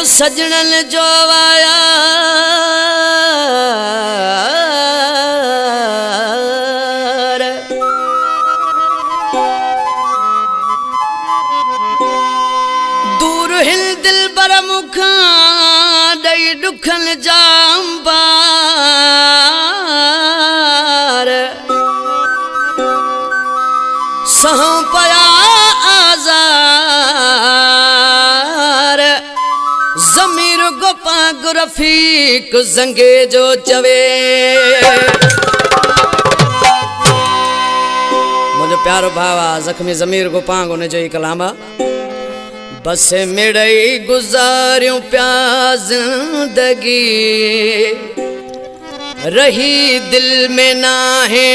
सजणन जो वाया दूर हिल दिल बर मुखा दई दुखन जाम बार सहूं पया आज़ार ज़मीर गोपा गुरफीक ज़ंगे जो चवे मुझे प्यारो भावा ज़ख्मी ज़मीर गोपांग उन जो ही कलाम बस मिड़ई गुज़ारियूं प्या ज़िंदगी रही दिल में ना है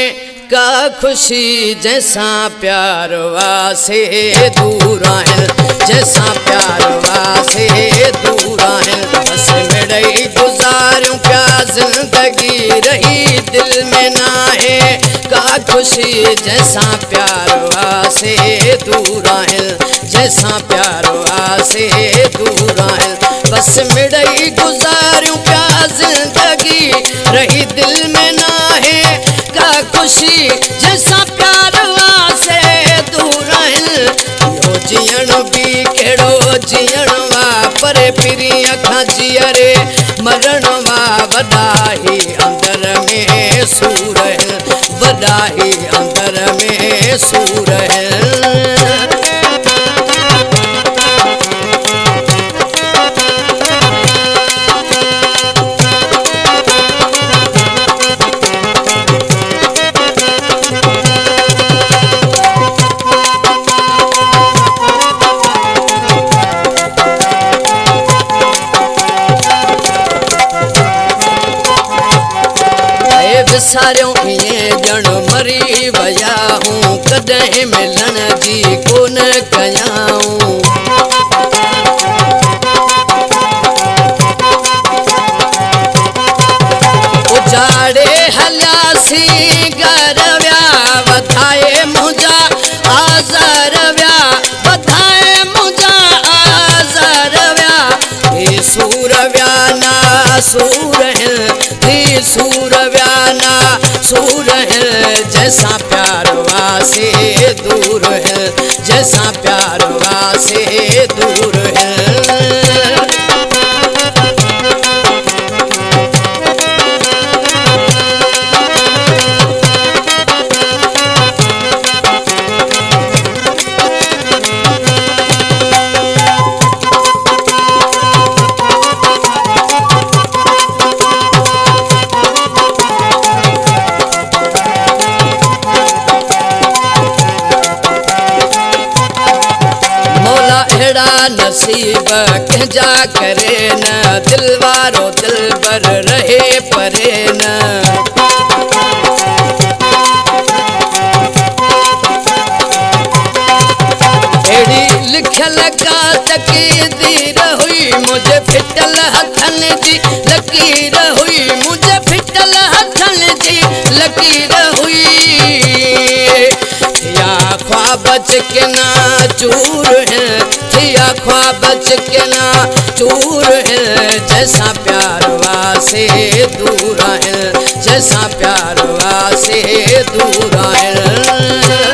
का खुशी जैसा प्यार वासे दूर आहिन जैसा प्यार वासे दूर आहिन बस मिड़ई गुज़ारियूं प्या ज़िंदगी रही दिल में ना है का खुशी जैसा प्यार वासे दूर आहिन जैसा प्यार वासे दूर आहिन बस मिड़ई गुज़ारियूं प्या ज़िंदगी रही दिल में ना है का खुशी जैसा प्यार वासे दूर आहिन यो जियण भी केड़ो जियण वा परे पिरी अखा जियरे मरण वा वॾा ही अंदर में सूर वॾा ही अंदर में सूर सारियों ये जण मरी वया हूँ कदें मिलन जी कोन कयाऊं उजाड़े हलियासी घर व्या वधाए मुझा आज़र व्या वधाए मुझा आज़र व्या हे सूर व्या ना सूर थी सूर व्या ना सूर है जैसा प्यार वासे दूर है जैसा प्यार वासे दूर है नसीब कहजा करे न दिलवारो दिल पर रहे परे न एड़ी लिखल का तकदीर हुई मुझे फिटल हथन जी लकीर हुई मुझे फिटल हथन जी लकीर हुई या ख्वाब के ना चूर है या ख्वाब के ना चूर है जैसा प्यार वासे दूर है जैसा प्यार वासे दूर है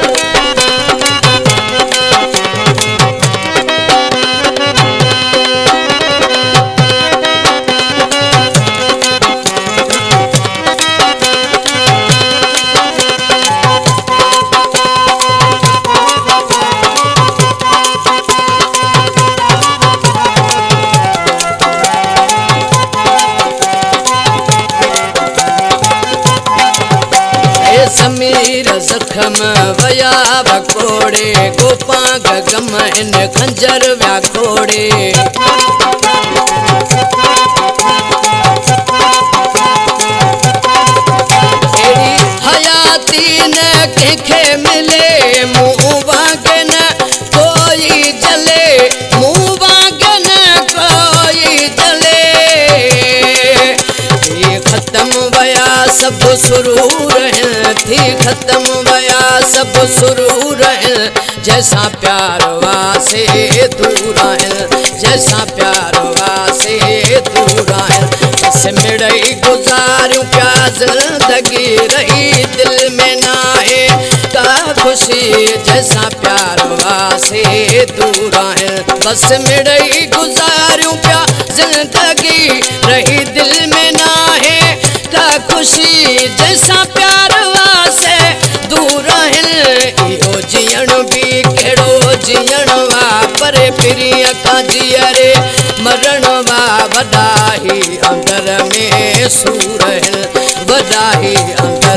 ज़मीर ज़ख्म वया बकोड़े गोपांग गम इन खंजर व्या खोड़े एड़ी हयाती न कंहिंखे मिले मुंह वांगे न कोई जले मुंह वांगे न कोई जले ये खत्म वया सब सुरूर थी खत्म वया सब सुरूर जैसा प्यार वासे दूर है जैसा प्यार वासे दूर आहिनि बस मिड़ई गुज़ारियूं पिया ज़िंदगी रही दिल में नाहे का खुशी जैसां प्यार वासे दूर आहिनि बस मिड़ई गुज़ारियूं पिया ज़िंदगी रही दिल में नाहे का खुशी जैसां प्यार वासे दूर आहिनि इहो जीअण बि कहिड़ो जीअण वा परे पिरीअ खां जीअरे मरण वा वॾा ई अंदर में सूर आहिनि वॾा ई अंदर